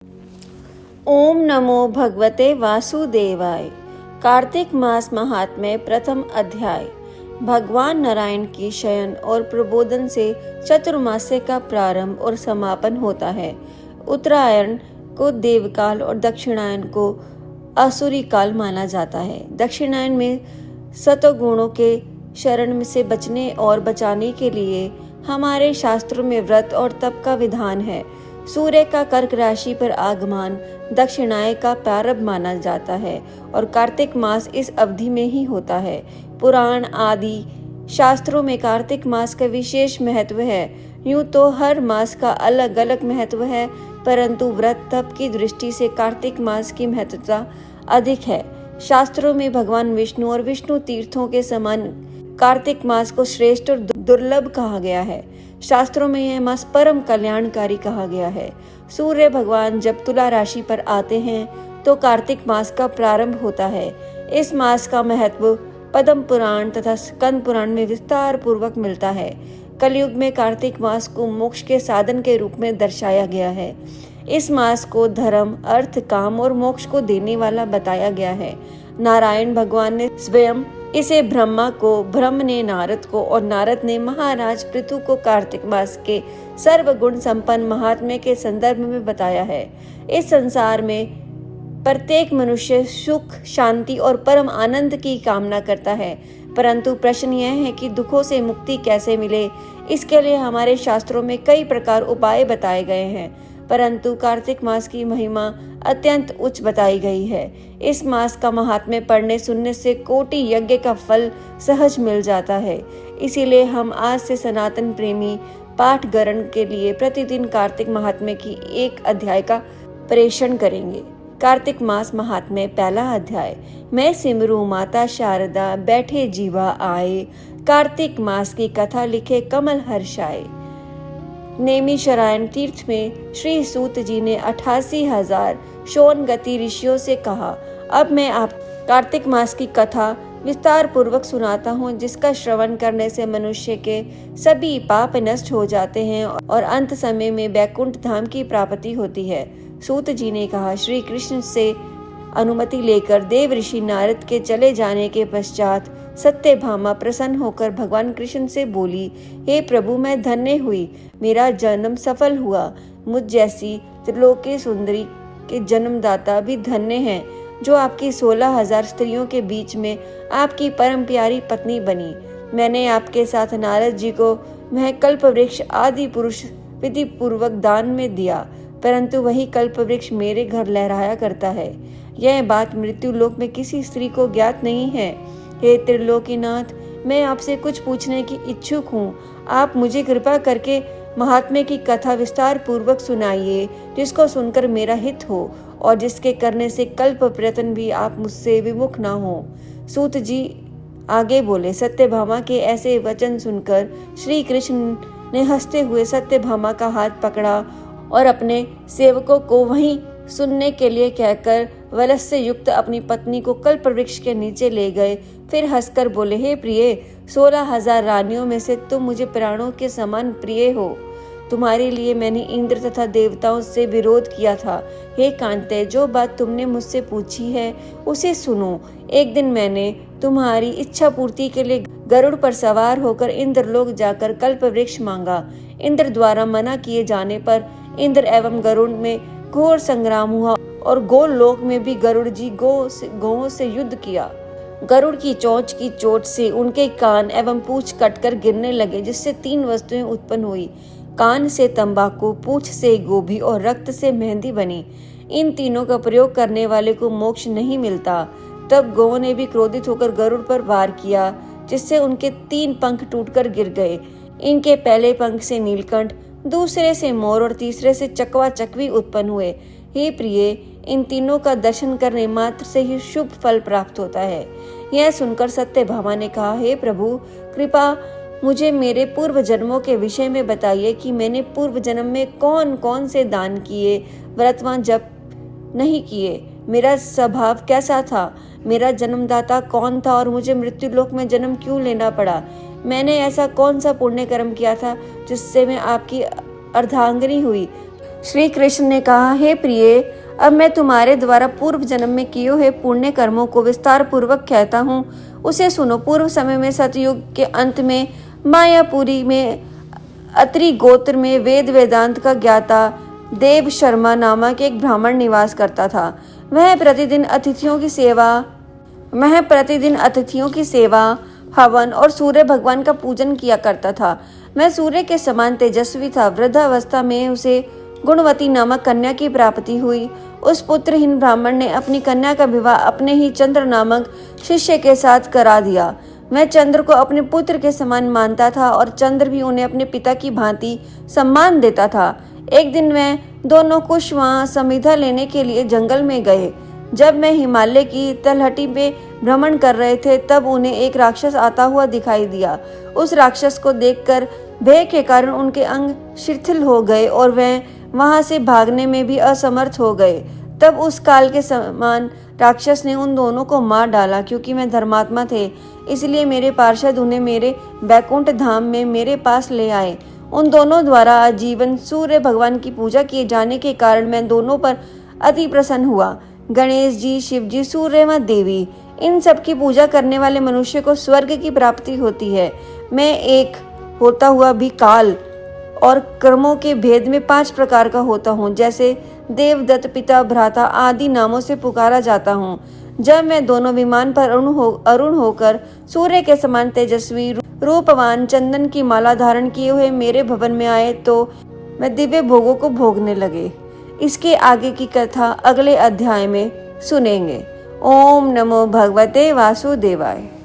ओम नमो भगवते वासुदेवाय। कार्तिक मास महात्म्य प्रथम अध्याय। भगवान नारायण की शयन और प्रबोधन से चतुर्मास्य का प्रारंभ और समापन होता है। उत्तरायण को देवकाल और दक्षिणायन को आसुरी काल माना जाता है। दक्षिणायन में सतोगुणों के शरण से बचने और बचाने के लिए हमारे शास्त्रों में व्रत और तप का विधान है। सूर्य का कर्क राशि पर आगमन दक्षिणायन का प्रारंभ माना जाता है और कार्तिक मास इस अवधि में ही होता है। पुराण आदि शास्त्रों में कार्तिक मास का विशेष महत्व है। यूं तो हर मास का अलग अलग महत्व है, परंतु व्रत तप की दृष्टि से कार्तिक मास की महत्वता अधिक है। शास्त्रों में भगवान विष्णु और विष्णु तीर्थों के समान कार्तिक मास को श्रेष्ठ और दुर्लभ कहा गया है। शास्त्रों में यह मास परम कल्याणकारी कहा गया है। सूर्य भगवान जब तुला राशि पर आते हैं तो कार्तिक मास का प्रारंभ होता है। इस मास का महत्व पद्म पुराण तथा स्कंद पुराण में विस्तार पूर्वक मिलता है। कलयुग में कार्तिक मास को मोक्ष के साधन के रूप में दर्शाया गया है। इस मास को धर्म, अर्थ, काम और मोक्ष को देने वाला बताया गया है। नारायण भगवान ने स्वयं इसे ब्रह्मा को, ब्रह्म ने नारद को और नारद ने महाराज पृथु को कार्तिक मास के सर्वगुण संपन्न महात्म्य के संदर्भ में बताया है। इस संसार में प्रत्येक मनुष्य सुख, शांति और परम आनंद की कामना करता है, परंतु प्रश्न यह है कि दुखों से मुक्ति कैसे मिले। इसके लिए हमारे शास्त्रों में कई प्रकार उपाय बताए गए हैं, परंतु कार्तिक मास की महिमा अत्यंत उच्च बताई गई है। इस मास का महात्म्य पढ़ने सुनने से कोटि यज्ञ का फल सहज मिल जाता है। इसीलिए हम आज से सनातन प्रेमी पाठ ग्रहण के लिए प्रतिदिन कार्तिक महात्म्य की एक अध्याय का प्रेषण करेंगे। कार्तिक मास महात्म्य पहला अध्याय। मैं सिमरू माता शारदा, बैठे जीवा आए, कार्तिक मास की कथा लिखे कमल हर्षाए। नेमिषारण्य तीर्थ में श्री सूत जी ने 88,000 शौनगति ऋषियों से कहा, अब मैं आप कार्तिक मास की कथा विस्तार पूर्वक सुनाता हूँ, जिसका श्रवण करने से मनुष्य के सभी पाप नष्ट हो जाते हैं और अंत समय में बैकुंठ धाम की प्राप्ति होती है। सूत जी ने कहा, श्री कृष्ण से अनुमति लेकर देव ऋषि नारद के चले जाने के पश्चात सत्यभामा प्रसन्न होकर भगवान कृष्ण से बोली, हे प्रभु, मैं धन्य हुई, मेरा जन्म सफल हुआ। मुझ जैसी त्रिलोकी सुंदरी के जन्मदाता भी धन्य हैं, जो आपकी 16,000 स्त्रियों के बीच में आपकी परम प्यारी पत्नी बनी। मैंने आपके साथ नारद जी को वह कल्प वृक्ष आदि पुरुष विधि पूर्वक दान में दिया, परंतु वही कल्प वृक्ष मेरे घर लहराया करता है। यह बात मृत्यु लोक में किसी स्त्री को ज्ञात नहीं है। हे त्रिलोकीनाथ, मैं आपसे कुछ पूछने की इच्छुक हूँ। आप मुझे कृपा करके महात्म्य की कथा विस्तार पूर्वक सुनाइए, जिसको सुनकर मेरा हित हो और जिसके करने से कल्प प्रयत्न भी आप मुझसे विमुख ना हो। सूत जी आगे बोले, सत्यभामा के ऐसे वचन सुनकर श्री कृष्ण ने हंसते हुए सत्यभामा का हाथ पकड़ा और अपने सेवकों को वहीं सुनने के लिए कहकर वलस से युक्त अपनी पत्नी को कल्प वृक्ष के नीचे ले गए। फिर हंसकर बोले, हे प्रिय, 16,000 रानियों में से तुम मुझे प्राणों के समान प्रिय हो। तुम्हारे लिए मैंने इंद्र तथा देवताओं से विरोध किया था। हे कांते, जो बात तुमने मुझसे पूछी है उसे सुनो। एक दिन मैंने तुम्हारी इच्छा पूर्ति के लिए गरुड़ पर सवार होकर इंद्रलोक जाकर कल्प वृक्ष मांगा। इंद्र द्वारा मना किए जाने पर इंद्र एवं गरुड़ में घोर संग्राम हुआ और गोलोक में भी गरुड़ जी गौओं से युद्ध किया। गरुड़ की चोंच की चोट से उनके कान एवं पूंछ कटकर गिरने लगे, जिससे 3 वस्तुएं उत्पन्न हुई। कान से तंबाकू, पूंछ से गोभी और रक्त से मेहंदी बनी। इन तीनों का प्रयोग करने वाले को मोक्ष नहीं मिलता। तब गौओं ने भी क्रोधित होकर गरुड़ पर वार किया, जिससे उनके 3 पंख टूटकर गिर गए। इनके पहले पंख से नीलकंठ, दूसरे से मोर और तीसरे से चकवा चकवी उत्पन्न हुए। हे प्रिय, इन तीनों का दर्शन करने मात्र से ही शुभ फल प्राप्त होता है। यह सुनकर सत्यभामा ने कहा, हे प्रभु, कृपा मुझे मेरे पूर्व जन्मों के विषय में बताइए कि मैंने पूर्व जन्म में कौन कौन से दान किए, व्रतवान जप नहीं किए, मेरा स्वभाव कैसा था, मेरा जन्मदाता कौन था और मुझे मृत्यु लोक में जन्म क्यों लेना पड़ा। मैंने ऐसा कौन सा पुण्य कर्म किया था जिससे मैं आपकी अर्धांगिनी हुई। श्री कृष्ण ने कहा, हे प्रिय, अब मैं तुम्हारे द्वारा पूर्व जन्म में किए हुए पुण्य कर्मों को विस्तार पूर्वक कहता हूँ, उसे सुनो। पूर्व समय में सतयुग के अंत में मायापुरी में अत्रि गोत्र में वेद वेदांत का ज्ञाता देव शर्मा नामक एक ब्राह्मण निवास करता था। वह प्रतिदिन अतिथियों की सेवा, हवन और सूर्य भगवान का पूजन किया करता था। वह सूर्य के समान तेजस्वी था। वृद्धावस्था में उसे गुणवती नामक कन्या की प्राप्ति हुई। उस पुत्रहीन ब्राह्मण ने अपनी कन्या का विवाह अपने ही चंद्र नामक शिष्य के साथ करा दिया। वह चंद्र को अपने पुत्र के समान मानता था और चंद्र भी उन्हें अपने पिता की भांति सम्मान देता था। एक दिन वह दोनों कुश वहां समिधा लेने के लिए जंगल में गए। जब वह हिमालय की तलहटी पे भ्रमण कर रहे थे, तब उन्हें एक राक्षस आता हुआ दिखाई दिया। उस राक्षस को देखकर भय के कारण उनके अंग शिथिल हो गए और वह वहां से भागने में भी असमर्थ हो गए। तब उस काल के समान राक्षस ने उन दोनों को मार डाला। क्योंकि वे धर्मात्मा थे, इसलिए मेरे पार्षद उन्हें मेरे बैकुंठ धाम में मेरे पास ले आए। उन दोनों द्वारा आजीवन सूर्य भगवान की पूजा किए जाने के कारण मैं दोनों पर अति प्रसन्न हुआ। गणेश जी, शिव जी, सूर्य व देवी, इन सब की पूजा करने वाले मनुष्य को स्वर्ग की प्राप्ति होती है। मैं एक होता हुआ भी काल और कर्मों के भेद में 5 प्रकार का होता हूँ। जैसे देवदत्त, पिता, भ्राता आदि नामों से पुकारा जाता हूँ। जब मैं दोनों विमान पर अरुण होकर सूर्य के समान तेजस्वी रूपवान चंदन की माला धारण किए हुए मेरे भवन में आए, तो मैं दिव्य भोगों को भोगने लगे। इसके आगे की कथा अगले अध्याय में सुनेंगे। ओम नमो भगवते वासुदेवाय।